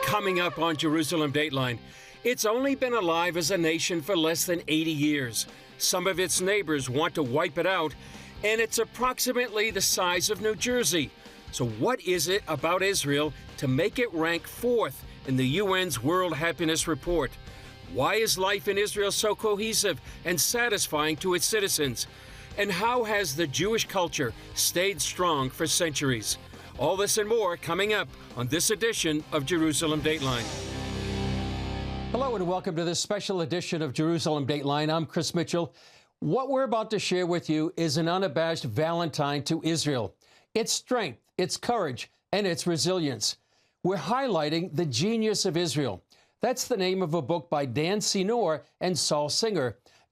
Coming up on Jerusalem Dateline, it's only been alive as a nation for less than 80 years. Some of its neighbors want to wipe it out, and it's approximately the size of New Jersey. So what is it about Israel to make it rank fourth in the UN's World Happiness Report? Why is life in Israel so cohesive and satisfying to its citizens? And how has the Jewish culture stayed strong for centuries? All this and more coming up on this edition of Jerusalem Dateline. Hello and welcome to this special edition of Jerusalem Dateline. I'm Chris Mitchell. What we're about to share with you is an unabashed Valentine to Israel. Its strength, its courage, and its resilience. We're highlighting the genius of Israel. That's the name of a book by Senor and Saul,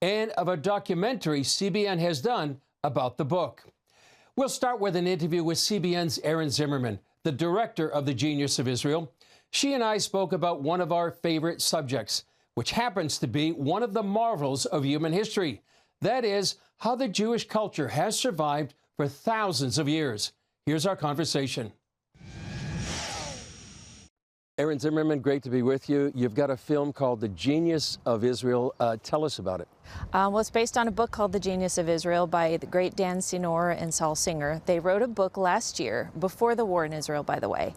and of a documentary CBN has done about the book. We'll start with an interview with CBN's Erin Zimmerman, the director of the Genius of Israel. She and I spoke about one of our favorite subjects, which happens to be one of the marvels of human history. That is, how the Jewish culture has survived for thousands of years. Here's our conversation. Erin Zimmerman, great to be with you. You've got a film called The Genius of Israel. Tell us about it. Well, it's based on a book called The Genius of Israel by the great Senor and Saul. They wrote a book last year, before the war in Israel, by the way,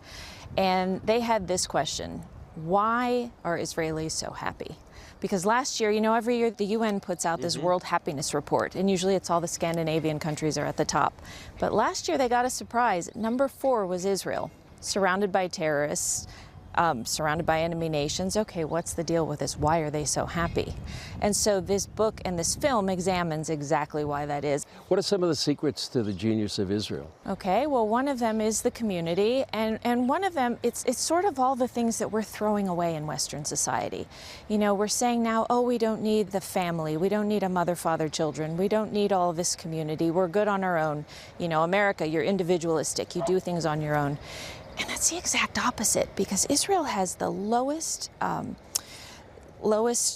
and they had this question: why are Israelis so happy? Because last year, you know, every year the UN puts out this World Happiness Report, and usually it's all the Scandinavian countries are at the top. But last year they got a surprise. Number 4 was Israel, surrounded by terrorists, surrounded by enemy nations. Okay, what's the deal with this? Why are they so happy? And so this book and this film examines exactly why that is. What are some of the secrets to the genius of Israel? Okay, well, one of them is the community, and one of them, it's sort of all the things that we're throwing away in Western society. You know, we're saying now, oh, we don't need the family. We don't need a mother, father, children. We don't need all of this community. We're good on our own. You know, America, you're individualistic. You do things on your own. And that's the exact opposite, because Israel has the lowest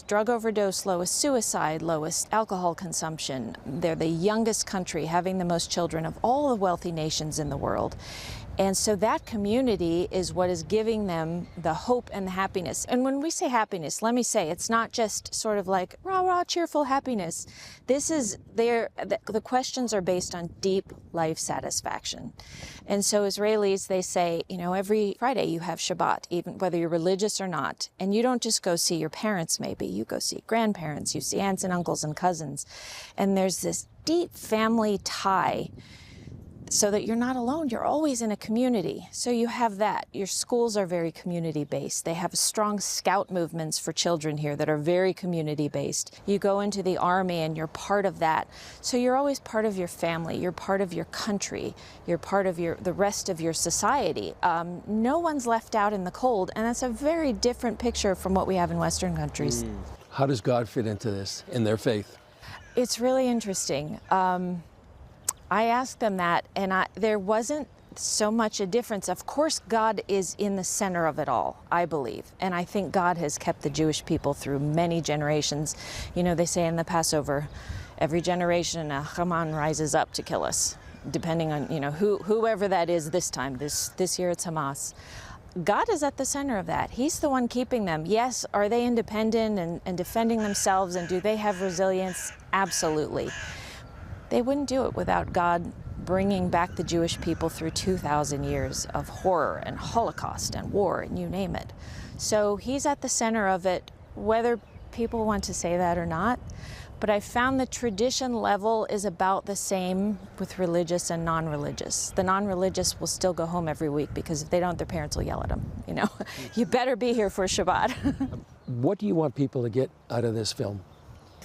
drug overdose, lowest suicide, lowest alcohol consumption. They're the youngest country, having the most children of all the wealthy nations in the world. And so that community is what is giving them the hope and the happiness. And when we say happiness, let me say, it's not just sort of like rah, rah, cheerful happiness. This is the questions are based on deep life satisfaction. And so Israelis, they say, you know, every Friday you have Shabbat, even whether you're religious or not. And you don't just go see your parents, maybe. You go see grandparents, you see aunts and uncles and cousins. And there's this deep family tie, so that you're not alone. You're always in a community. So you have that. Your schools are very community-based. They have strong scout movements for children here that are very community-based. You go into the army and you're part of that. So you're always part of your family. You're part of your country. You're part of the rest of your society. No one's left out in the cold, and that's a very different picture from what we have in Western countries. How does God fit into this, in their faith? It's really interesting. I asked them that, and there wasn't so much a difference. Of course, God is in the center of it all, I believe. And I think God has kept the Jewish people through many generations. You know, they say in the Passover, every generation a Haman rises up to kill us, depending on, you know, whoever that is this time. This year it's Hamas. God is at the center of that. He's the one keeping them. Yes, are they independent and defending themselves, and do they have resilience? Absolutely. They wouldn't do it without God bringing back the Jewish people through 2,000 years of horror and Holocaust and war and you name it. So he's at the center of it, whether people want to say that or not. But I found the tradition level is about the same with religious and non-religious. The non-religious will still go home every week because if they don't, their parents will yell at them. You know, you better be here for Shabbat. What do you want people to get out of this film?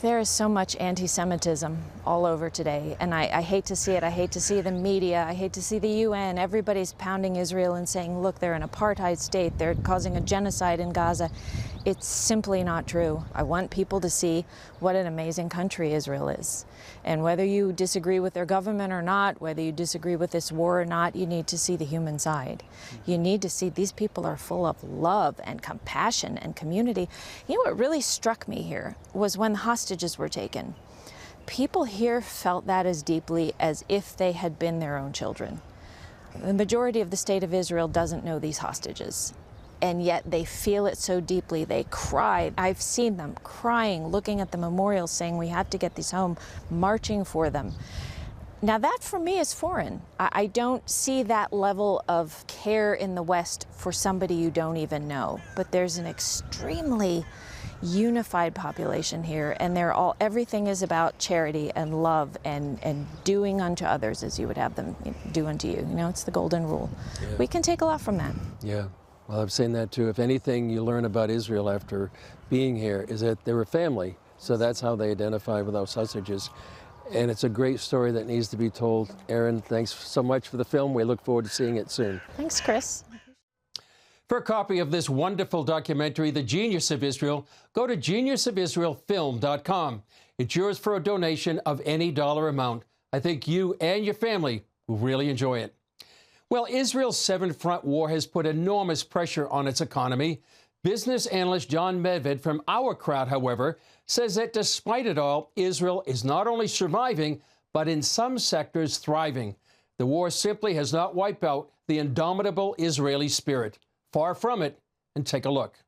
There is so much anti-Semitism all over today, and I hate to see it. I hate to see the media. I hate to see the UN. Everybody's pounding Israel and saying, look, they're an apartheid state. They're causing a genocide in Gaza. It's simply not true. I want people to see what an amazing country Israel is. And whether you disagree with their government or not, whether you disagree with this war or not, you need to see the human side. You need to see these people are full of love and compassion and community. You know what really struck me here was when the hostages were taken. People here felt that as deeply as if they had been their own children. The majority of the state of Israel doesn't know these hostages. and yet they feel it so deeply. They cry. I've seen them crying, looking at the memorials, saying we have to get these home, marching for them. Now that for me is foreign. I don't see that level of care in the West for somebody you don't even know. But there's an extremely unified population here, and everything is about charity and love and doing unto others as you would have them do unto you. You know, it's the golden rule. Yeah. We can take a lot from that. Yeah, well, I've seen that too. If anything you learn about Israel after being here is that they're a family. So that's how they identify with those hostages. And it's a great story that needs to be told. Erin, thanks so much for the film. We look forward to seeing it soon. Thanks, Chris. For a copy of this wonderful documentary, The Genius of Israel, go to geniusofisraelfilm.com. It's yours for a donation of any dollar amount. I think you and your family will really enjoy it. Well, Israel's Seventh Front War has put enormous pressure on its economy. Business analyst John Medved from our crowd, however, says that despite it all, Israel is not only surviving, but in some sectors thriving. The war simply has not wiped out the indomitable Israeli spirit. Far from it, and take a look.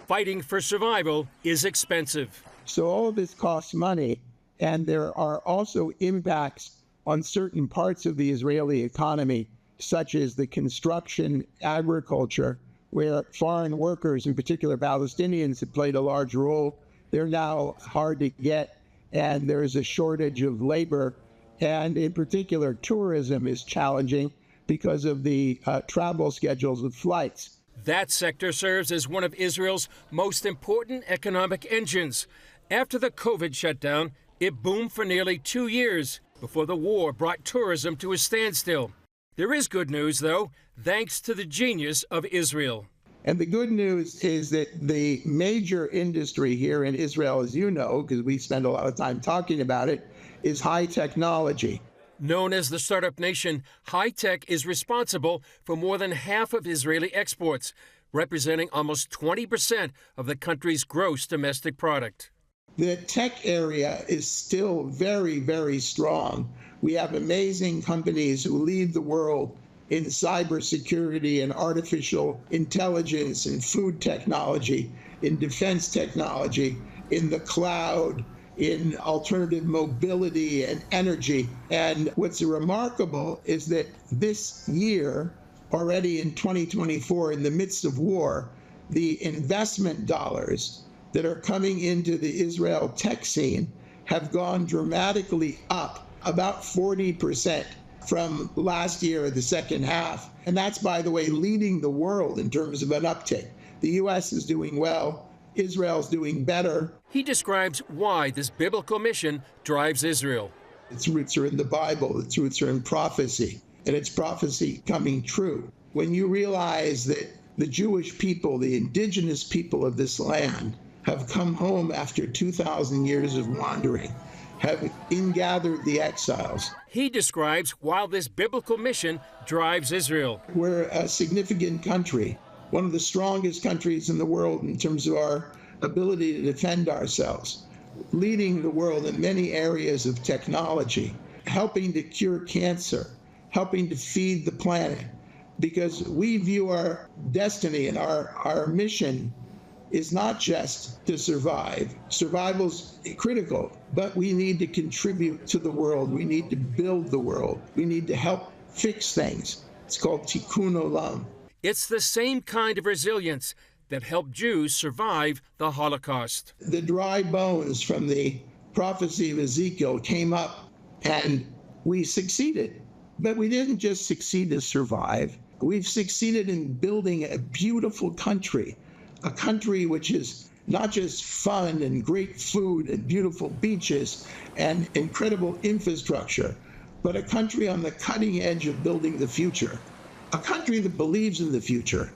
Fighting for survival is expensive. So all of this costs money, and there are also impacts on certain parts of the Israeli economy, such as the construction, agriculture, where foreign workers, in particular Palestinians, have played a large role. They're now hard to get, and there is a shortage of labor. And in particular, tourism is challenging because of the travel schedules of flights. That sector serves as one of Israel's most important economic engines. After the COVID shutdown, it boomed for nearly 2 years before the war brought tourism to a standstill. There is good news, though, thanks to the genius of Israel. And the good news is that the major industry here in Israel, as you know, because we spend a lot of time talking about it, is high technology. Known as the startup nation, high tech is responsible for more than half of Israeli exports, representing almost 20% of the country's gross domestic product. The tech area is still very, very strong. We have amazing companies who lead the world in cybersecurity and artificial intelligence and food technology, in defense technology, in the cloud, in alternative mobility and energy. And what's remarkable is that this year, already in 2024, in the midst of war, the investment dollars that are coming into the Israel tech scene have gone dramatically up, about 40% from last year, the second half. And that's, by the way, leading the world in terms of an uptick. The U.S. is doing well. Israel's doing better. He describes why this biblical mission drives Israel. Its roots are in the Bible. Its roots are in prophecy, and it's prophecy coming true. When you realize that the Jewish people, the indigenous people of this land, have come home after 2,000 years of wandering, have ingathered the exiles. He describes why this biblical mission drives Israel. We're a significant country, one of the strongest countries in the world in terms of our ability to defend ourselves, leading the world in many areas of technology, helping to cure cancer, helping to feed the planet, because we view our destiny and our mission is not just to survive. Survival's critical, but we need to contribute to the world. We need to build the world. We need to help fix things. It's called tikkun olam. It's the same kind of resilience that helped Jews survive the Holocaust. The dry bones from the prophecy of Ezekiel came up, and we succeeded. But we didn't just succeed to survive. We've succeeded in building a beautiful country, a country which is not just fun and great food and beautiful beaches and incredible infrastructure, but a country on the cutting edge of building the future, a country that believes in the future.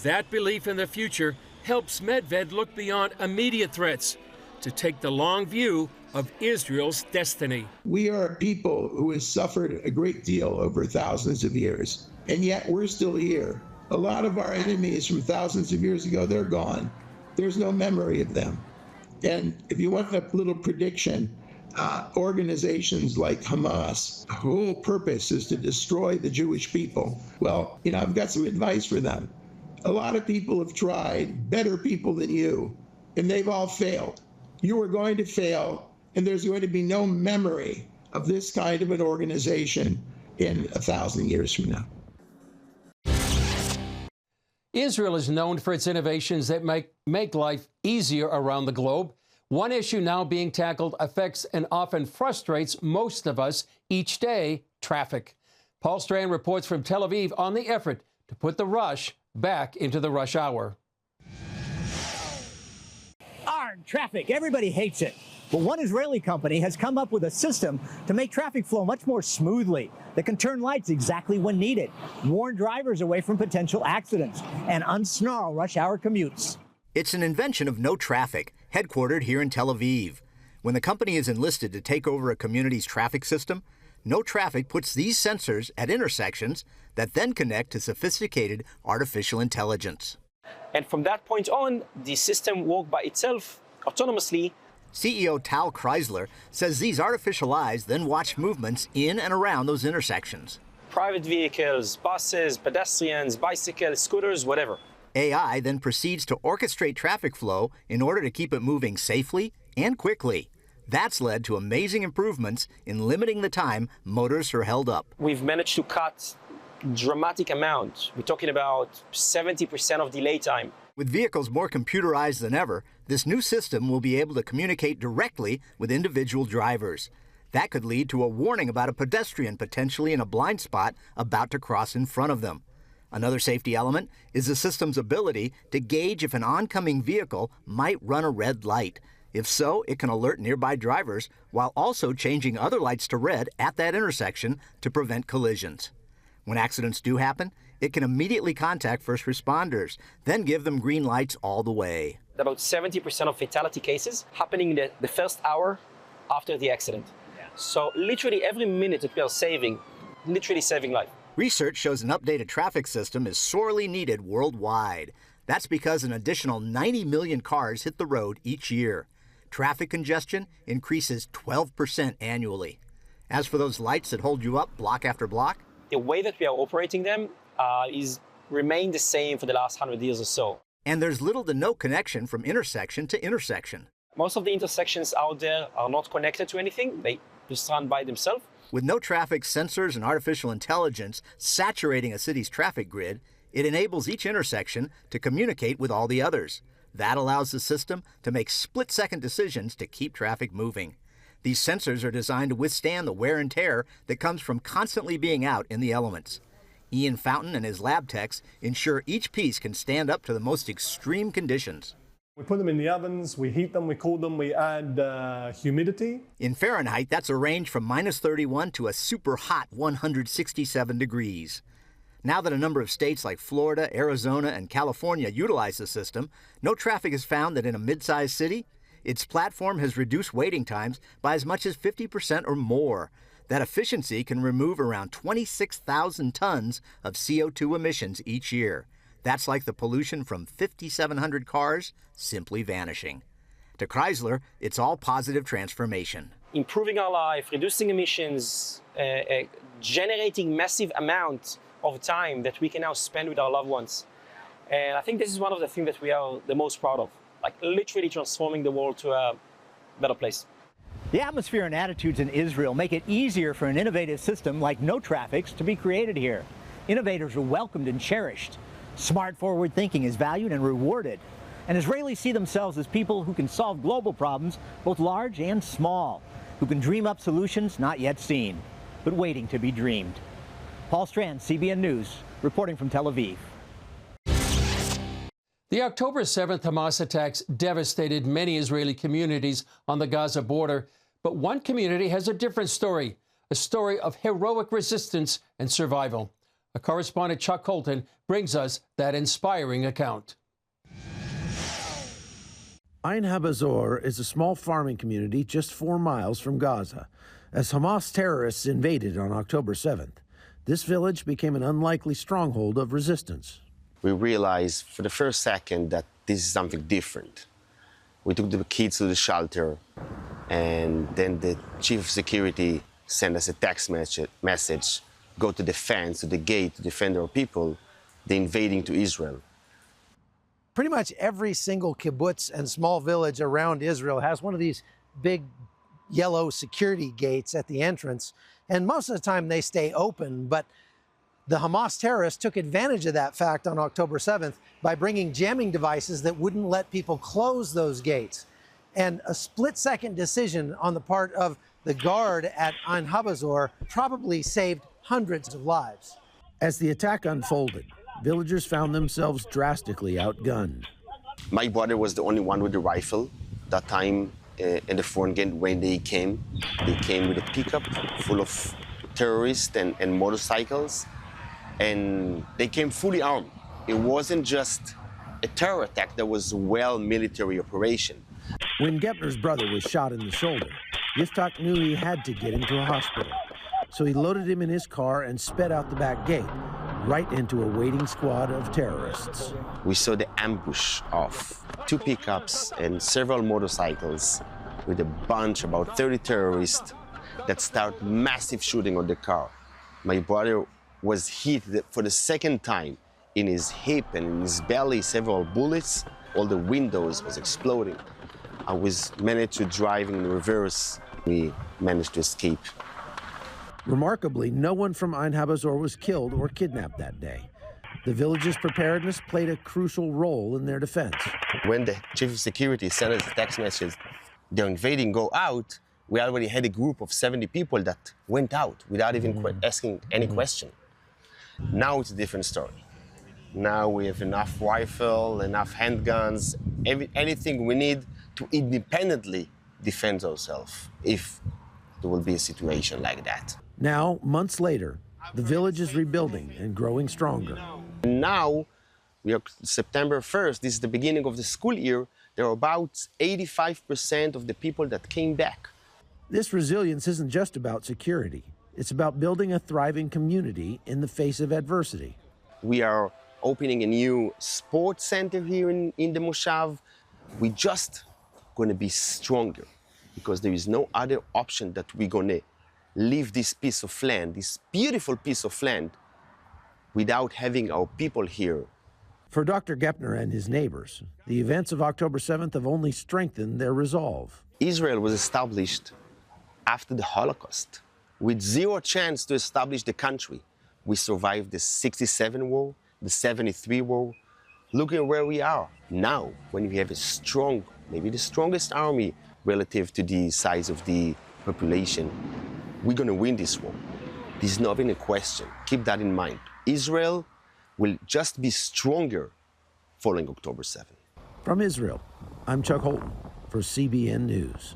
That belief in the future helps Medved look beyond immediate threats to take the long view of Israel's destiny. We are a people who has suffered a great deal over thousands of years, and yet we're still here. A lot of our enemies from thousands of years ago, they're gone. There's no memory of them. And if you want a little prediction, organizations like Hamas, the whole purpose is to destroy the Jewish people. Well, I've got some advice for them. A lot of people have tried, better people than you, and they've all failed. You are going to fail, and there's going to be no memory of this kind of an organization in 1,000 years from now. Israel is known for its innovations that make life easier around the globe. One issue now being tackled affects and often frustrates most of us each day: traffic. Paul Strand reports from Tel Aviv on the effort to put the rush back into the rush hour. Traffic, everybody hates it. But one Israeli company has come up with a system to make traffic flow much more smoothly, that can turn lights exactly when needed, warn drivers away from potential accidents, and unsnarl rush hour commutes. It's an invention of NoTraffic, headquartered here in Tel Aviv. When the company is enlisted to take over a community's traffic system, NoTraffic puts these sensors at intersections that then connect to sophisticated artificial intelligence. And from that point on, the system works by itself autonomously. CEO Tal Chrysler says these artificial eyes then watch movements in and around those intersections. Private vehicles, buses, pedestrians, bicycles, scooters, whatever. AI then proceeds to orchestrate traffic flow in order to keep it moving safely and quickly. That's led to amazing improvements in limiting the time motorists are held up. We've managed to cut dramatic amount. We're talking about 70% of delay time. With vehicles more computerized than ever, this new system will be able to communicate directly with individual drivers. That could lead to a warning about a pedestrian potentially in a blind spot about to cross in front of them. Another safety element is the system's ability to gauge if an oncoming vehicle might run a red light. If so, it can alert nearby drivers while also changing other lights to red at that intersection to prevent collisions. When accidents do happen, it can immediately contact first responders, then give them green lights all the way. About 70% of fatality cases happening in the first hour after the accident. So literally every minute that we are saving, literally saving life. Research shows an updated traffic system is sorely needed worldwide. That's because an additional 90 million cars hit the road each year. Traffic congestion increases 12% annually. As for those lights that hold you up block after block, the way that we are operating them is remained the same for the last 100 years or so. And there's little to no connection from intersection to intersection. Most of the intersections out there are not connected to anything. They just run by themselves. With NoTraffic sensors and artificial intelligence saturating a city's traffic grid, it enables each intersection to communicate with all the others. That allows the system to make split-second decisions to keep traffic moving. These sensors are designed to withstand the wear and tear that comes from constantly being out in the elements. Ian Fountain and his lab techs ensure each piece can stand up to the most extreme conditions. We put them in the ovens, we heat them, we cool them, we add humidity. In Fahrenheit, that's a range from -31 to a super hot 167 degrees. Now that a number of states like Florida, Arizona, and California utilize the system, NoTraffic has found that in a mid-sized city, its platform has reduced waiting times by as much as 50% or more. That efficiency can remove around 26,000 tons of CO2 emissions each year. That's like the pollution from 5,700 cars simply vanishing. To Chrysler, it's all positive transformation. Improving our life, reducing emissions, generating massive amounts of time that we can now spend with our loved ones. And I think this is one of the things that we are the most proud of, like literally transforming the world to a better place. The atmosphere and attitudes in Israel make it easier for an innovative system like NoTraffic's to be created here. Innovators are welcomed and cherished. Smart forward thinking is valued and rewarded. And Israelis see themselves as people who can solve global problems, both large and small, who can dream up solutions not yet seen, but waiting to be dreamed. Paul Strand, CBN News, reporting from Tel Aviv. The October 7th Hamas attacks devastated many Israeli communities on the Gaza border, but one community has a different story, a story of heroic resistance and survival. Our correspondent Chuck Colton brings us that inspiring account. Ein Habesor is a small farming community just 4 miles from Gaza. As Hamas terrorists invaded on October 7th, this village became an unlikely stronghold of resistance. We realized for the first second that this is something different. We took the kids to the shelter, and then the chief of security sent us a text message, go to the fence, to the gate, to defend our people. They're invading to Israel. Pretty much every single kibbutz and small village around Israel has one of these big yellow security gates at the entrance, and most of the time they stay open, but the Hamas terrorists took advantage of that fact on October 7th by bringing jamming devices that wouldn't let people close those gates. And a split-second decision on the part of the guard at Ein Habesor probably saved hundreds of lives. As the attack unfolded, villagers found themselves drastically outgunned. My brother was the only one with the rifle. That time in the front gate when they came with a pickup full of terrorists and motorcycles. And they came fully armed. It wasn't just a terror attack, there was a military operation. When Gepner's brother was shot in the shoulder, Yiftach knew he had to get him to a hospital. So he loaded him in his car and sped out the back gate, right into a waiting squad of terrorists. We saw the ambush of 2 pickups and several motorcycles with a bunch, about 30 terrorists, that started massive shooting on the car. My brother was hit for the second time in his hip and in his belly, several bullets. All the windows was exploding. I was managed to drive in reverse. We managed to escape. Remarkably, no one from Ein Habesor was killed or kidnapped that day. The village's preparedness played a crucial role in their defense. When the chief of security sent us a text message, they're invading, go out, we already had a group of 70 people that went out without even asking any question. Now it's a different story. Now we have enough rifle, enough handguns, anything we need to independently defend ourselves if there will be a situation like that. Now, months later, the village is rebuilding and growing stronger. Now, we are September 1st, this is the beginning of the school year, there are about 85% of the people that came back. This resilience isn't just about security. It's about building a thriving community in the face of adversity. We are opening a new sports center here in the Moshav. We're just going to be stronger because there is no other option that we're going to leave this piece of land, this beautiful piece of land, without having our people here. For Dr. Gepner and his neighbors, the events of October 7th have only strengthened their resolve. Israel was established after the Holocaust, with zero chance to establish the country. We survived the 67 war, the 73 war. Look at where we are now, when we have a strong, maybe the strongest army relative to the size of the population. We're going to win this war. This is not even a question. Keep that in mind. Israel will just be stronger following October 7th. From Israel, I'm Chuck Holton for CBN News.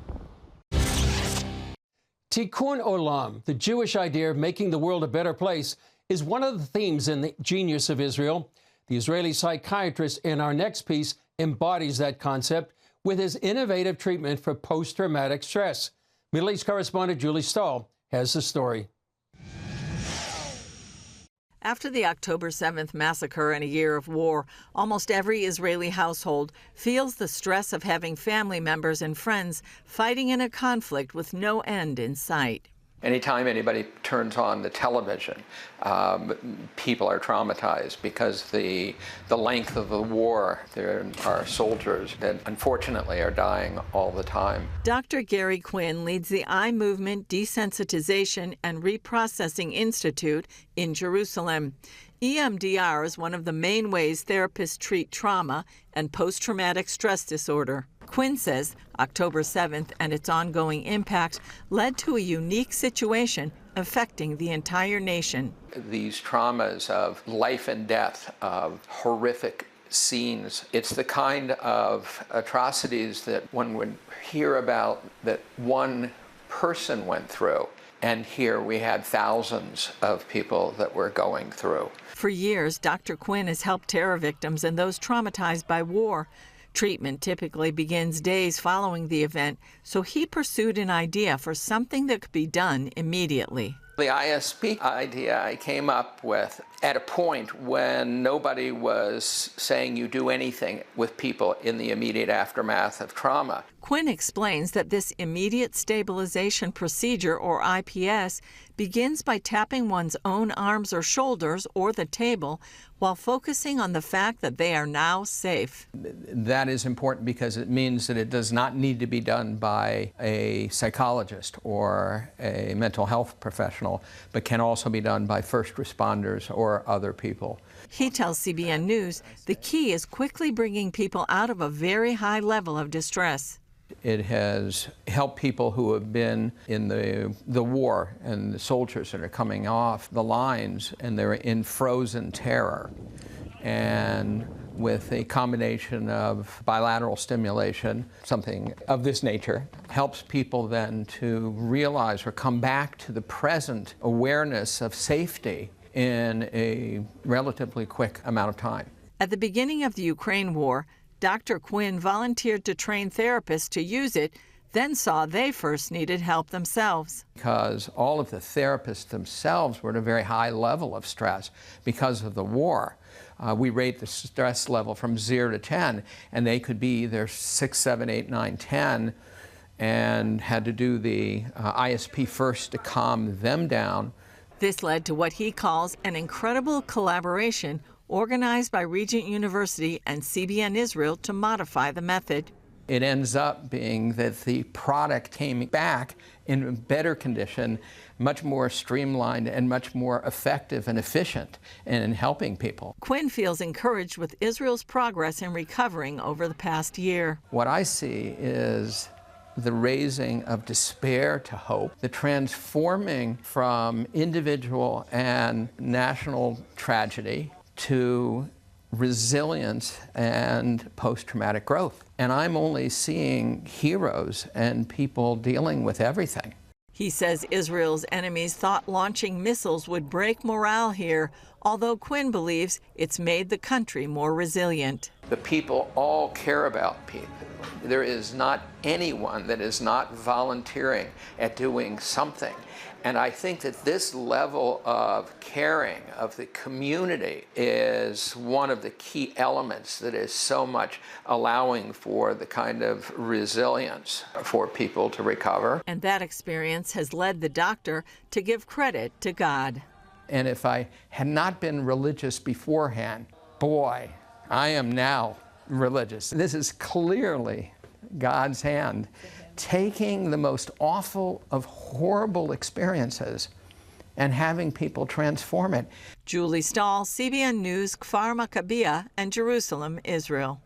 Tikkun Olam, the Jewish idea of making the world a better place, is one of the themes in the Genius of Israel. The Israeli psychiatrist in our next piece embodies that concept with his innovative treatment for post-traumatic stress. Middle East correspondent Julie Stahl has the story. After the October 7th massacre and a year of war, almost every Israeli household feels the stress of having family members and friends fighting in a conflict with no end in sight. Anytime anybody turns on the television, people are traumatized because the length of the war. There are soldiers that unfortunately are dying all the time. Dr. Gary Quinn leads the Eye Movement Desensitization and Reprocessing Institute in Jerusalem. EMDR is one of the main ways therapists treat trauma and post-traumatic stress disorder. Quinn says October 7th and its ongoing impact led to a unique situation affecting the entire nation. These traumas of life and death, of horrific scenes, it's the kind of atrocities that one would hear about that one person went through. And here we had thousands of people that were going through. For years, Dr. Quinn has helped terror victims and those traumatized by war. Treatment typically begins days following the event, so he pursued an idea for something that could be done immediately. The ISP idea I came up with at a point when nobody was saying you do anything with people in the immediate aftermath of trauma. Quinn explains that this immediate stabilization procedure, or IPS, begins by tapping one's own arms or shoulders or the table while focusing on the fact that they are now safe. That is important because it means that it does not need to be done by a psychologist or a mental health professional, but can also be done by first responders or other people. He tells CBN News the key is quickly bringing people out of a very high level of distress. It has helped people who have been in the war and the soldiers that are coming off the lines and they're in frozen terror. And with a combination of bilateral stimulation, something of this nature, helps people then to realize or come back to the present awareness of safety in a relatively quick amount of time. At the beginning of the Ukraine war, Dr. Quinn volunteered to train therapists to use it, then saw they first needed help themselves. Because all of the therapists themselves were at a very high level of stress because of the war. We rate the stress level from 0 to 10, and they could be either 6, 7, 8, 9, 10, and had to do the ISP first to calm them down. This led to what he calls an incredible collaboration organized by Regent University and CBN Israel to modify the method. It ends up being that the product came back in better condition, much more streamlined and much more effective and efficient in helping people. Quinn feels encouraged with Israel's progress in recovering over the past year. What I see is the raising of despair to hope, the transforming from individual and national tragedy to resilience and post-traumatic growth. And I'm only seeing heroes and people dealing with everything. He says Israel's enemies thought launching missiles would break morale here, although Quinn believes it's made the country more resilient. The people all care about people. There is not anyone that is not volunteering at doing something. And I think that this level of caring of the community is one of the key elements that is so much allowing for the kind of resilience for people to recover. And that experience has led the doctor to give credit to God. And if I had not been religious beforehand, boy, I am now religious. This is clearly God's hand taking the most awful of horrible experiences and having people transform it. Julie Stahl, CBN News, Kfar Maccabea, and Jerusalem, Israel.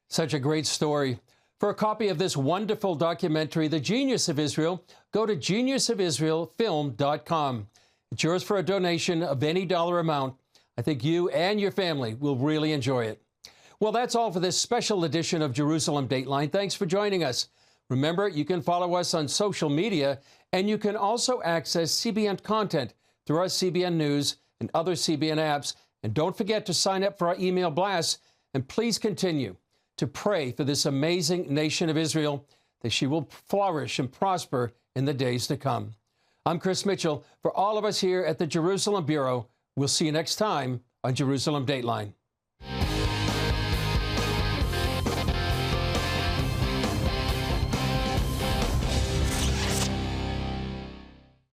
Such a great story. For a copy of this wonderful documentary, The Genius of Israel, go to geniusofisraelfilm.com. It's yours for a donation of any dollar amount. I think you and your family will really enjoy it. Well, that's all for this special edition of Jerusalem Dateline. Thanks for joining us. Remember, you can follow us on social media, and you can also access CBN content through our CBN News and other CBN apps. And don't forget to sign up for our email blasts. And please continue to pray for this amazing nation of Israel, that she will flourish and prosper in the days to come. I'm Chris Mitchell. For all of us here at the Jerusalem Bureau, we'll see you next time on Jerusalem Dateline.